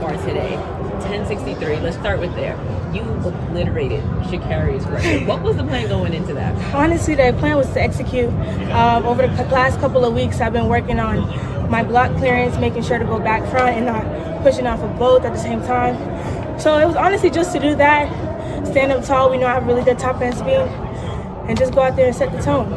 far today. 10:63. Let's start with there. You obliterated Sha'Carri's record. What was the plan going into that? Honestly, the plan was to execute. Over the last couple of weeks, I've been working on my block clearance, making sure to go back front and not pushing off of both at the same time. So it was honestly just to do that, stand up tall. We know I have really good top end speed, and just go out there and set the tone.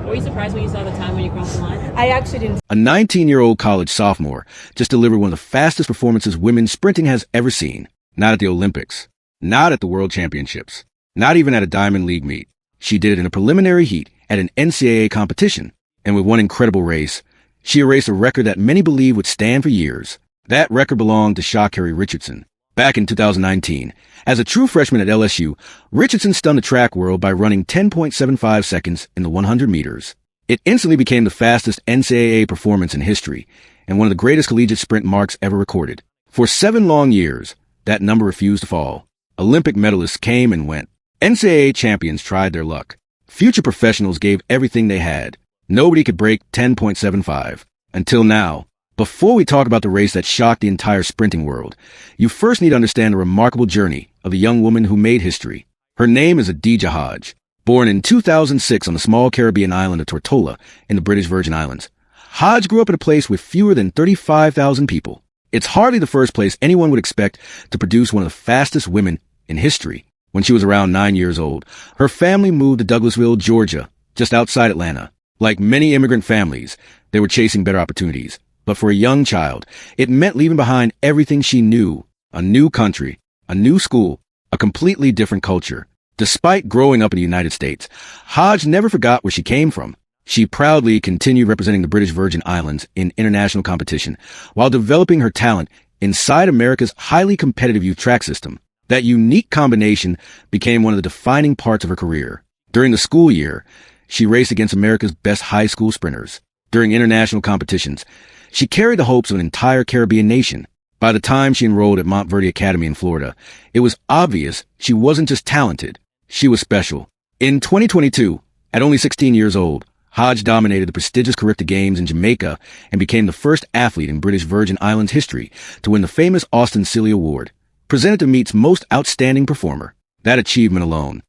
Were you surprised when you saw the time when you crossed the line? I actually didn't. A 19-year-old college sophomore just delivered one of the fastest performances women's sprinting has ever seen. Not at the Olympics, not at the World Championships, not even at a Diamond League meet. She did it in a preliminary heat at an NCAA competition. And with one incredible race, she erased a record that many believe would stand for years. That record belonged to Sha'Carri Richardson. Back in 2019, as a true freshman at LSU, Richardson stunned the track world by running 10.75 seconds in the 100 meters. It instantly became the fastest NCAA performance in history and one of the greatest collegiate sprint marks ever recorded. For 7 long years, that number refused to fall. Olympic medalists came and went. NCAA champions tried their luck. Future professionals gave everything they had. Nobody could break 10.75. Until now. Before we talk about the race that shocked the entire sprinting world, you first need to understand the remarkable journey of the young woman who made history. Her name is Adaejah Hodge. Born in 2006 on the small Caribbean island of Tortola in the British Virgin Islands, Hodge grew up in a place with fewer than 35,000 people. It's hardly the first place anyone would expect to produce one of the fastest women in history. When she was around 9 years old, her family moved to Douglasville, Georgia, just outside Atlanta. Like many immigrant families, they were chasing better opportunities. But for a young child, it meant leaving behind everything she knew, a new country, a new school, a completely different culture. Despite growing up in the United States, Hodge never forgot where she came from. She proudly continued representing the British Virgin Islands in international competition while developing her talent inside America's highly competitive youth track system. That unique combination became one of the defining parts of her career. During the school year, she raced against America's best high school sprinters. During international competitions, she carried the hopes of an entire Caribbean nation. By the time she enrolled at Montverde Academy in Florida, it was obvious she wasn't just talented, she was special. In 2022, at only 16 years old, Hodge dominated the prestigious Caribbean Games in Jamaica and became the first athlete in British Virgin Islands history to win the famous Austin Silly Award, presented to Meet's most outstanding performer. That achievement alone.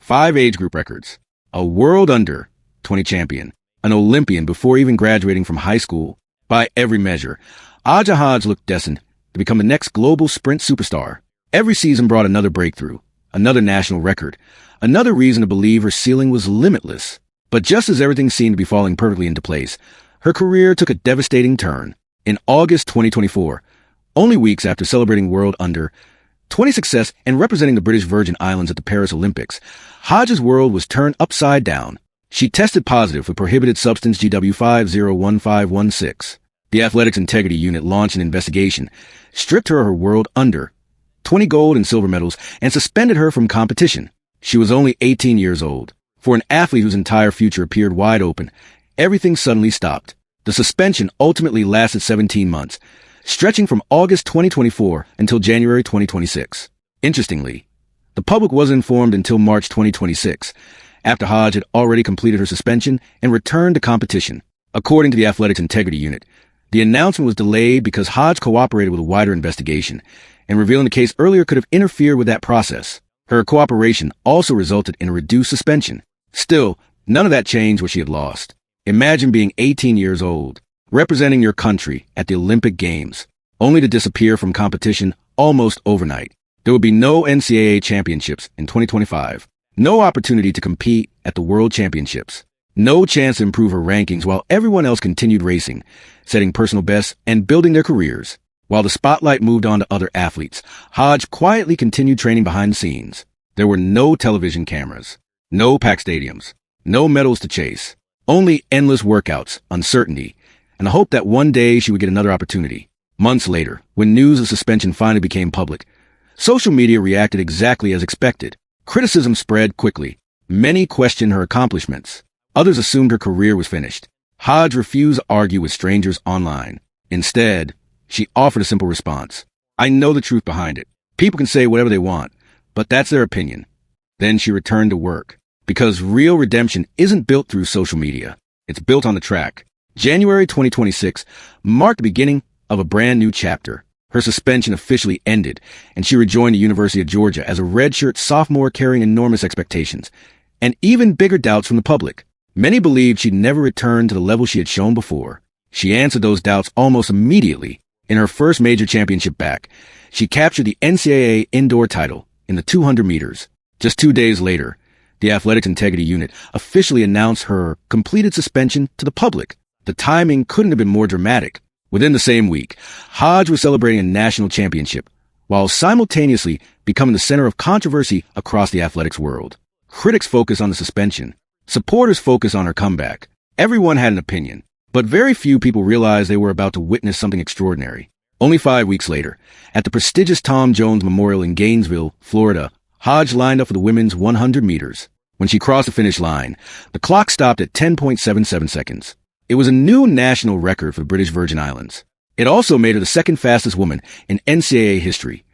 5 age group records, a world under 20 champion, an Olympian before even graduating from high school. By every measure, Adaejah Hodge looked destined to become the next global sprint superstar. Every season brought another breakthrough, another national record, another reason to believe her ceiling was limitless. But just as everything seemed to be falling perfectly into place, her career took a devastating turn. In August 2024, only weeks after celebrating World Under 20 success and representing the British Virgin Islands at the Paris Olympics, Hodge's world was turned upside down. She tested positive for prohibited substance GW501516. The Athletics Integrity Unit launched an investigation, stripped her of her World Under 20 gold and silver medals, and suspended her from competition. She was only 18 years old. For an athlete whose entire future appeared wide open, everything suddenly stopped. The suspension ultimately lasted 17 months, stretching from August 2024 until January 2026. Interestingly, the public wasn't informed until March 2026, after Hodge had already completed her suspension and returned to competition. According to the Athletics Integrity Unit, the announcement was delayed because Hodge cooperated with a wider investigation, and revealing the case earlier could have interfered with that process. Her cooperation also resulted in a reduced suspension. Still, none of that changed what she had lost. Imagine being 18 years old, representing your country at the Olympic Games, only to disappear from competition almost overnight. There would be no NCAA Championships in 2025. No opportunity to compete at the World Championships. No chance to improve her rankings while everyone else continued racing, setting personal bests and building their careers. While the spotlight moved on to other athletes, Hodge quietly continued training behind the scenes. There were no television cameras, no packed stadiums, no medals to chase, only endless workouts, uncertainty, and the hope that one day she would get another opportunity. Months later, when news of suspension finally became public, social media reacted exactly as expected. Criticism spread quickly. Many questioned her accomplishments. Others assumed her career was finished. Hodge refused to argue with strangers online. Instead, she offered a simple response. I know the truth behind it. People can say whatever they want, but that's their opinion. Then she returned to work. Because real redemption isn't built through social media. It's built on the track. January 2026 marked the beginning of a brand new chapter. Her suspension officially ended, and she rejoined the University of Georgia as a redshirt sophomore carrying enormous expectations, and even bigger doubts from the public. Many believed she'd never return to the level she had shown before. She answered those doubts almost immediately. In her first major championship back, she captured the NCAA indoor title in the 200 meters. Just 2 days later, the Athletics Integrity Unit officially announced her completed suspension to the public. The timing couldn't have been more dramatic. Within the same week, Hodge was celebrating a national championship, while simultaneously becoming the center of controversy across the athletics world. Critics focused on the suspension. Supporters focused on her comeback. Everyone had an opinion, but very few people realized they were about to witness something extraordinary. Only 5 weeks later, at the prestigious Tom Jones Memorial in Gainesville, Florida, Hodge lined up for the women's 100 meters. When she crossed the finish line, the clock stopped at 10.77 seconds. It was a new national record for the British Virgin Islands. It also made her the second fastest woman in NCAA history,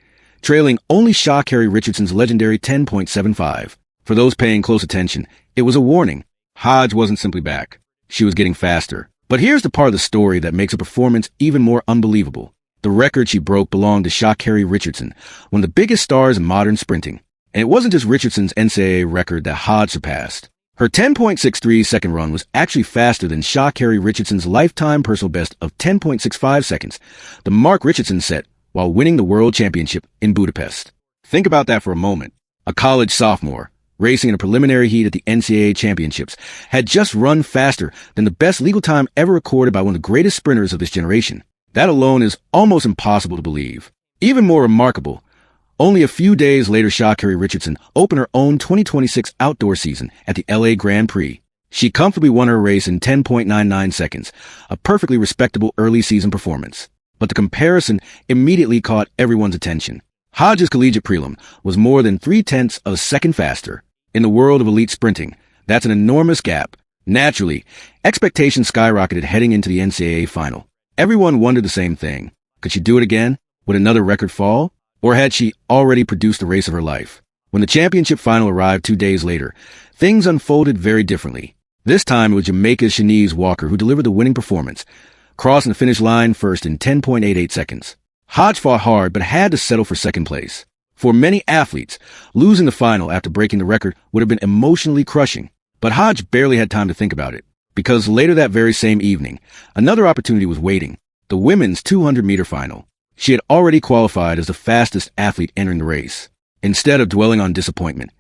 trailing only Sha'Carri Richardson's legendary 10.75. For those paying close attention, it was a warning. Hodge wasn't simply back. She was getting faster. But here's the part of the story that makes her performance even more unbelievable. The record she broke belonged to Sha'Carri Richardson, one of the biggest stars in modern sprinting. And it wasn't just Richardson's NCAA record that Hodge surpassed. Her 10.63 second run was actually faster than Sha'Carri Richardson's lifetime personal best of 10.65 seconds, the mark Richardson set while winning the World Championship in Budapest. Think about that for a moment. A college sophomore, racing in a preliminary heat at the NCAA Championships, had just run faster than the best legal time ever recorded by one of the greatest sprinters of this generation. That alone is almost impossible to believe. Even more remarkable, only a few days later, Sha'Carri Richardson opened her own 2026 outdoor season at the LA Grand Prix. She comfortably won her race in 10.99 seconds, a perfectly respectable early season performance. But the comparison immediately caught everyone's attention. Hodge's collegiate prelim was more than 0.3 of a second faster. In the world of elite sprinting, that's an enormous gap. Naturally, expectations skyrocketed heading into the NCAA final. Everyone wondered the same thing. Could she do it again? Would another record fall? Or had she already produced the race of her life? When the championship final arrived 2 days later, things unfolded very differently. This time it was Jamaica's Shanice Walker who delivered the winning performance, crossing the finish line first in 10.88 seconds. Hodge fought hard but had to settle for second place. For many athletes, losing the final after breaking the record would have been emotionally crushing. But Hodge barely had time to think about it, because later that very same evening, another opportunity was waiting, the women's 200-meter final. She had already qualified as the fastest athlete entering the race. Instead of dwelling on disappointment,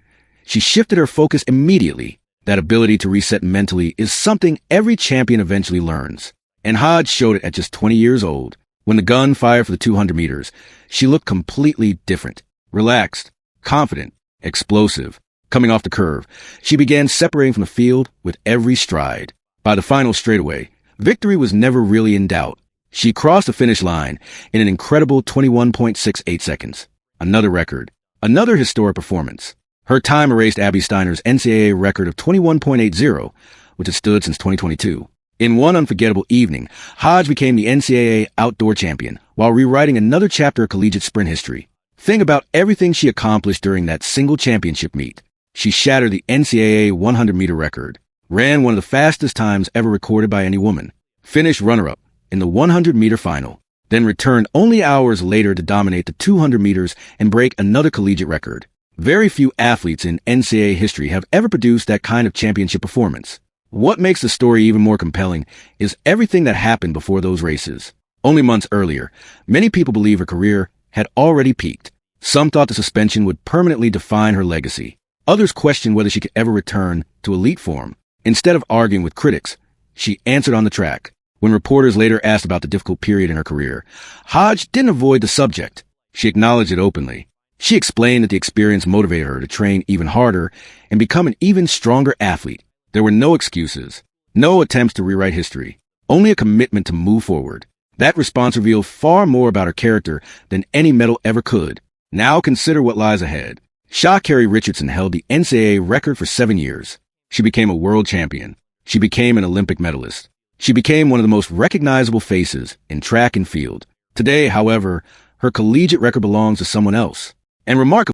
she shifted her focus immediately. That ability to reset mentally is something every champion eventually learns. And Hodge showed it at just 20 years old. When the gun fired for the 200 meters, she looked completely different. Relaxed, confident, explosive. Coming off the curve, she began separating from the field with every stride. By the final straightaway, victory was never really in doubt. She crossed the finish line in an incredible 21.68 seconds. Another record. Another historic performance. Her time erased Abby Steiner's NCAA record of 21.80, which has stood since 2022. In one unforgettable evening, Hodge became the NCAA outdoor champion while rewriting another chapter of collegiate sprint history. Think about everything she accomplished during that single championship meet. She shattered the NCAA 100-meter record, ran one of the fastest times ever recorded by any woman, finished runner-up in the 100-meter final, then returned only hours later to dominate the 200 meters and break another collegiate record. Very few athletes in NCAA history have ever produced that kind of championship performance. What makes the story even more compelling is everything that happened before those races. Only months earlier, many people believe her career had already peaked. Some thought the suspension would permanently define her legacy. Others questioned whether she could ever return to elite form. Instead of arguing with critics, she answered on the track. When reporters later asked about the difficult period in her career, Hodge didn't avoid the subject. She acknowledged it openly. She explained that the experience motivated her to train even harder and become an even stronger athlete. There were no excuses, no attempts to rewrite history, only a commitment to move forward. That response revealed far more about her character than any medal ever could. Now consider what lies ahead. Sha'Carri Richardson held the NCAA record for 7 years. She became a world champion. She became an Olympic medalist. She became one of the most recognizable faces in track and field. Today, however, her collegiate record belongs to someone else. And remarkably,